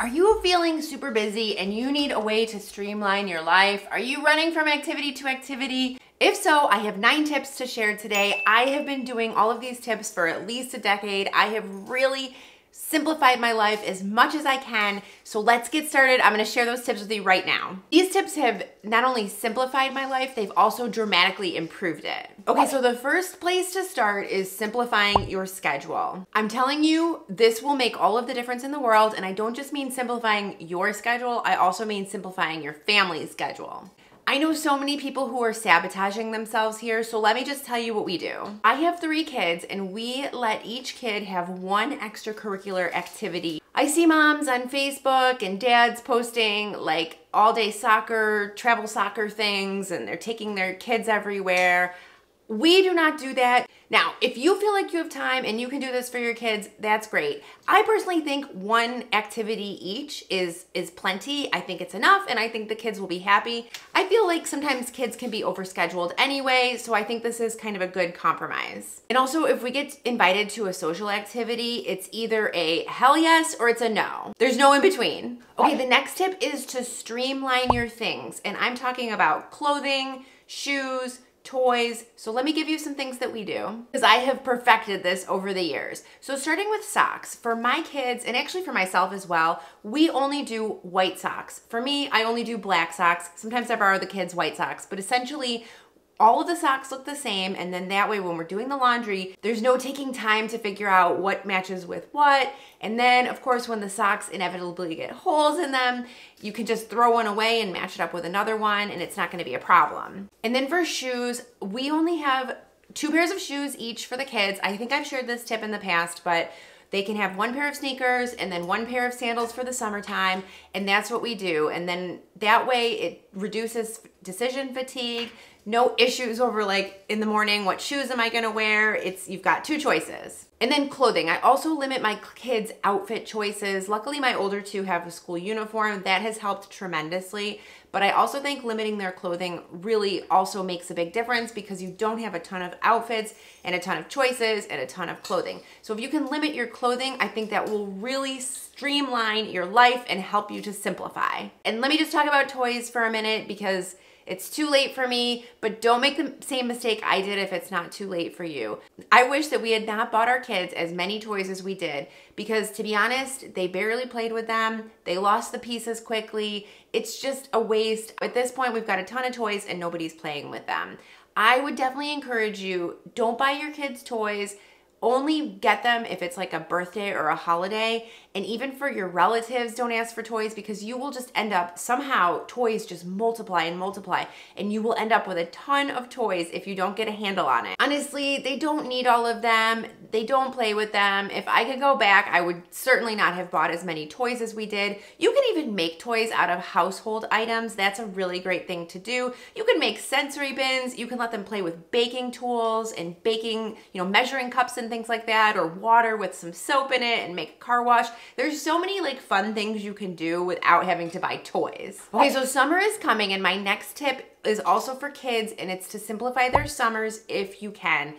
Are you feeling super busy and you need a way to streamline your life? Are you running from activity to activity? If so, I have 9 tips to share today. I have been doing all of these tips for at least a decade. I have really simplified my life as much as I can. So let's get started. I'm gonna share those tips with you right now. These tips have not only simplified my life, they've also dramatically improved it. Okay, so the first place to start is simplifying your schedule. I'm telling you, this will make all of the difference in the world, and I don't just mean simplifying your schedule, I also mean simplifying your family's schedule. I know so many people who are sabotaging themselves here, so let me just tell you what we do. I have 3 kids, and we let each kid have one extracurricular activity. I see moms on Facebook and dads posting like all-day soccer, travel soccer things, and they're taking their kids everywhere. We do not do that. Now, if you feel like you have time and you can do this for your kids, that's great. I personally think one activity each is plenty. I think it's enough, and I think the kids will be happy. I feel like sometimes kids can be overscheduled anyway, so I think this is kind of a good compromise. And also, if we get invited to a social activity, it's either a hell yes or it's a no. There's no in between. Okay, the next tip is to streamline your things, and I'm talking about clothing, shoes, toys. So let me give you some things that we do, because I have perfected this over the years. So starting with socks, for my kids, and actually for myself as well, we only do white socks. For me, I only do black socks. Sometimes I borrow the kids' white socks, but essentially all of the socks look the same, and then that way when we're doing the laundry, there's no taking time to figure out what matches with what. And then, of course, when the socks inevitably get holes in them, you can just throw one away and match it up with another one, and it's not gonna be a problem. And then for shoes, we only have 2 pairs of shoes each for the kids. I think I've shared this tip in the past, but they can have 1 pair of sneakers and then 1 pair of sandals for the summertime, and that's what we do. And then that way it reduces decision fatigue. No issues over like in the morning, what shoes am I gonna wear? You've got 2 choices. And then clothing. I also limit my kids' outfit choices. Luckily, my older 2 have a school uniform. That has helped tremendously. But I also think limiting their clothing really also makes a big difference, because you don't have a ton of outfits and a ton of choices and a ton of clothing. So if you can limit your clothing, I think that will really streamline your life and help you to simplify. And let me just talk about toys for a minute, because it's too late for me, but don't make the same mistake I did if it's not too late for you. I wish that we had not bought our kids as many toys as we did, because to be honest, they barely played with them. They lost the pieces quickly. It's just a waste. At this point, we've got a ton of toys and nobody's playing with them. I would definitely encourage you, don't buy your kids toys. Only get them if it's like a birthday or a holiday. And even for your relatives, don't ask for toys, because you will just end up, somehow toys just multiply and multiply, and you will end up with a ton of toys if you don't get a handle on it. Honestly, they don't need all of them. They don't play with them. If I could go back, I would certainly not have bought as many toys as we did. You can even make toys out of household items. That's a really great thing to do. You can make sensory bins. You can let them play with baking tools and baking, measuring cups and things like that, or water with some soap in it and make a car wash. There's so many like fun things you can do without having to buy toys. Okay, so summer is coming, and my next tip is also for kids, and it's to simplify their summers if you can.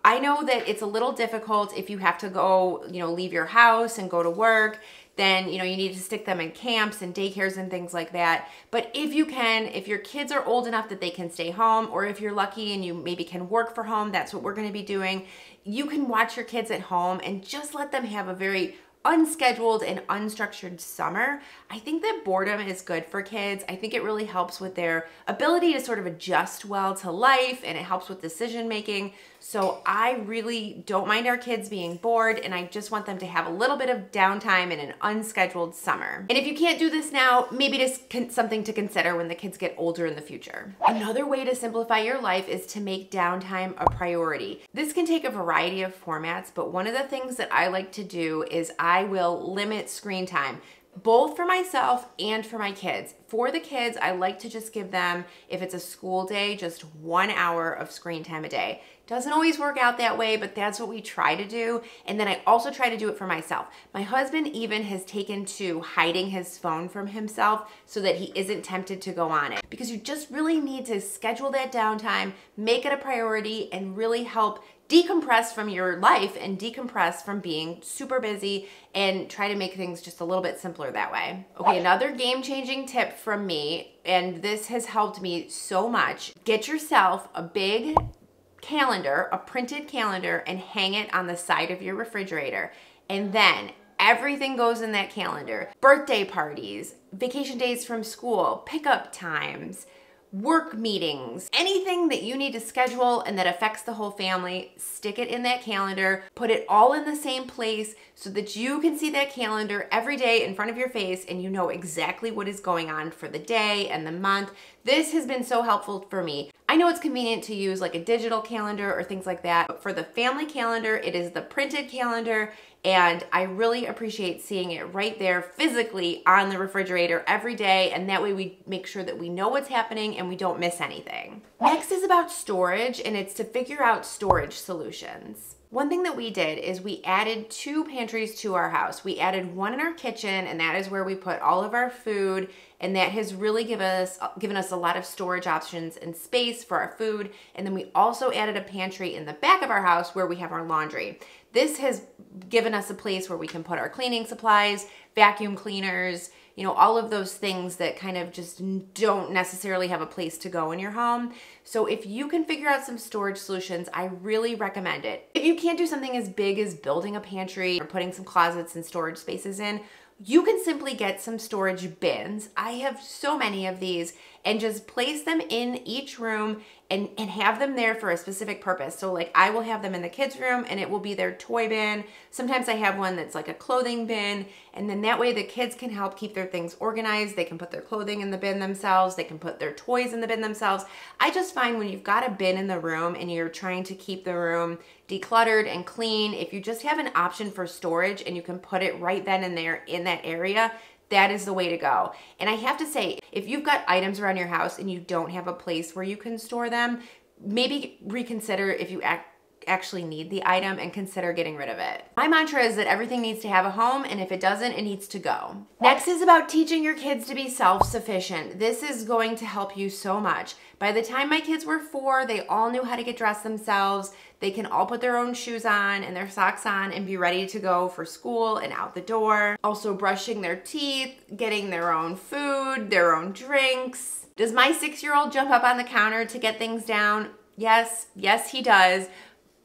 I know that it's a little difficult if you have to go, leave your house and go to work. Then, you need to stick them in camps and daycares and things like that. But if you can, if your kids are old enough that they can stay home, or if you're lucky and you maybe can work from home, that's what we're gonna be doing. You can watch your kids at home and just let them have a very unscheduled and unstructured summer. I think that boredom is good for kids. I think it really helps with their ability to sort of adjust well to life, and it helps with decision making. So I really don't mind our kids being bored, and I just want them to have a little bit of downtime in an unscheduled summer. And if you can't do this now, maybe just something to consider when the kids get older in the future. Another way to simplify your life is to make downtime a priority. This can take a variety of formats, but one of the things that I like to do is I will limit screen time, both for myself and for my kids. For the kids, I like to just give them, if it's a school day, just 1 hour of screen time a day. Doesn't always work out that way, but that's what we try to do. And then I also try to do it for myself. My husband even has taken to hiding his phone from himself so that he isn't tempted to go on it. Because you just really need to schedule that downtime, make it a priority, and really help decompress from your life and decompress from being super busy and try to make things just a little bit simpler that way. Okay, another game-changing tip from me, and this has helped me so much. Get yourself a big calendar, a printed calendar, and hang it on the side of your refrigerator. And then everything goes in that calendar. Birthday parties, vacation days from school, pickup times, work meetings, anything that you need to schedule and that affects the whole family, stick it in that calendar, put it all in the same place so that you can see that calendar every day in front of your face and you know exactly what is going on for the day and the month. This has been so helpful for me. I know it's convenient to use like a digital calendar or things like that, but for the family calendar, it is the printed calendar, and I really appreciate seeing it right there physically on the refrigerator every day, and that way we make sure that we know what's happening and we don't miss anything. Next is about storage, and it's to figure out storage solutions. One thing that we did is we added 2 pantries to our house. We added one in our kitchen, and that is where we put all of our food, and that has really given us a lot of storage options and space for our food. And then we also added a pantry in the back of our house where we have our laundry. This has given us a place where we can put our cleaning supplies, vacuum cleaners, you know, all of those things that kind of just don't necessarily have a place to go in your home. So if you can figure out some storage solutions, I really recommend it. If you can't do something as big as building a pantry or putting some closets and storage spaces in, you can simply get some storage bins. I have so many of these, and just place them in each room and have them there for a specific purpose. So like I will have them in the kids' room and it will be their toy bin. Sometimes I have one that's like a clothing bin, and then that way the kids can help keep their things organized. They can put their clothing in the bin themselves. They can put their toys in the bin themselves. I just find when you've got a bin in the room and you're trying to keep the room decluttered and clean, if you just have an option for storage and you can put it right then and there in that area, that is the way to go. And I have to say, if you've got items around your house and you don't have a place where you can store them, maybe reconsider if you actually need the item and consider getting rid of it. My mantra is that everything needs to have a home, and if it doesn't, it needs to go. Next is about teaching your kids to be self-sufficient. This is going to help you so much. By the time my kids were 4, they all knew how to get dressed themselves. They can all put their own shoes on and their socks on and be ready to go for school and out the door. Also brushing their teeth, getting their own food, their own drinks. Does my 6-year-old jump up on the counter to get things down? Yes, he does.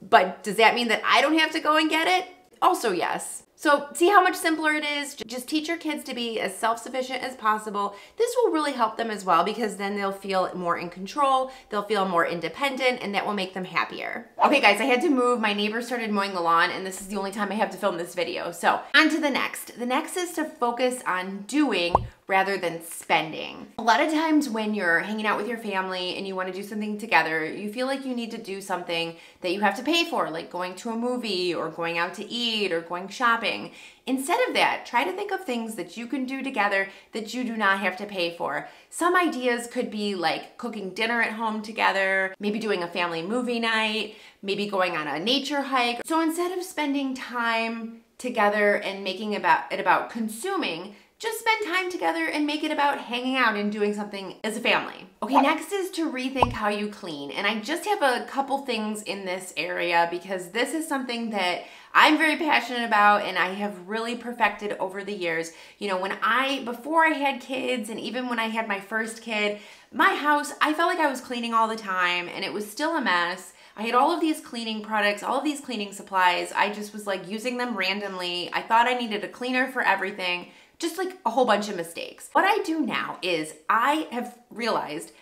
But does that mean that I don't have to go and get it? Also yes. So see how much simpler it is? Just teach your kids to be as self-sufficient as possible. This will really help them as well, because then they'll feel more in control, they'll feel more independent, and that will make them happier. Okay guys, I had to move. My neighbor started mowing the lawn, and this is the only time I have to film this video. So on to the next. The next is to focus on doing rather than spending. A lot of times when you're hanging out with your family and you want to do something together, you feel like you need to do something that you have to pay for, like going to a movie or going out to eat or going shopping. Instead of that, try to think of things that you can do together that you do not have to pay for. Some ideas could be like cooking dinner at home together, maybe doing a family movie night, maybe going on a nature hike. So instead of spending time together and making it about consuming, just spend time together and make it about hanging out and doing something as a family. Okay, next is to rethink how you clean. And I just have a couple things in this area because this is something that I'm very passionate about and I have really perfected over the years. You know, before I had kids and even when I had my first kid, my house, I felt like I was cleaning all the time and it was still a mess. I had all of these cleaning products, all of these cleaning supplies. I just was like using them randomly. I thought I needed a cleaner for everything. Just like a whole bunch of mistakes. What I do now is I have realized,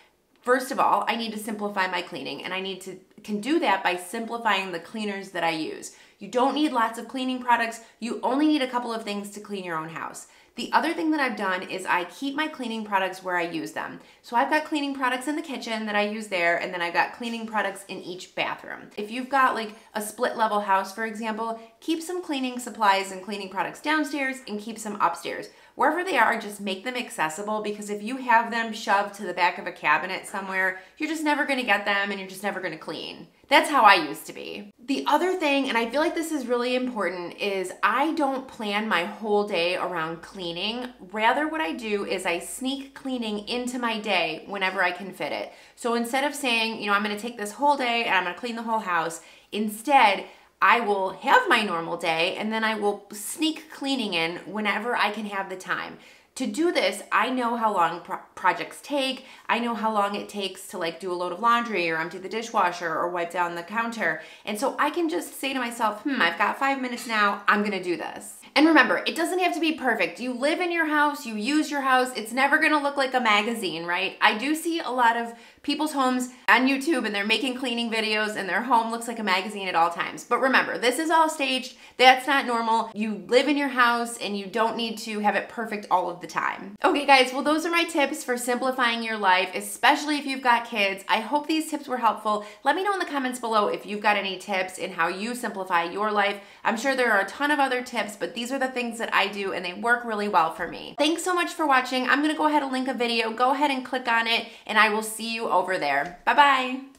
first of all, I need to simplify my cleaning, and I can do that by simplifying the cleaners that I use. You don't need lots of cleaning products. You only need a couple of things to clean your own house. The other thing that I've done is I keep my cleaning products where I use them. So I've got cleaning products in the kitchen that I use there, and then I've got cleaning products in each bathroom. If you've got like a split level house, for example, keep some cleaning supplies and cleaning products downstairs and keep some upstairs. Wherever they are, just make them accessible, because if you have them shoved to the back of a cabinet somewhere, you're just never gonna get them and you're just never gonna clean. That's how I used to be. The other thing, and I feel like this is really important, is I don't plan my whole day around cleaning cleaning. Rather, what I do is I sneak cleaning into my day whenever I can fit it. So instead of saying, I'm gonna take this whole day and I'm gonna clean the whole house, instead, I will have my normal day and then I will sneak cleaning in whenever I can have the time. To do this, I know how long projects take. I know how long it takes to like do a load of laundry or empty the dishwasher or wipe down the counter. And so I can just say to myself, I've got 5 minutes now, I'm gonna do this. And remember, it doesn't have to be perfect. You live in your house, you use your house, it's never gonna look like a magazine, right? I do see a lot of people's homes on YouTube and they're making cleaning videos and their home looks like a magazine at all times. But remember, this is all staged, that's not normal. You live in your house and you don't need to have it perfect all of the time. Okay guys, well those are my tips for simplifying your life, especially if you've got kids. I hope these tips were helpful. Let me know in the comments below if you've got any tips in how you simplify your life. I'm sure there are a ton of other tips, but these are the things that I do and they work really well for me. Thanks so much for watching. I'm gonna go ahead and link a video. Go ahead and click on it and I will see you over there. Bye-bye.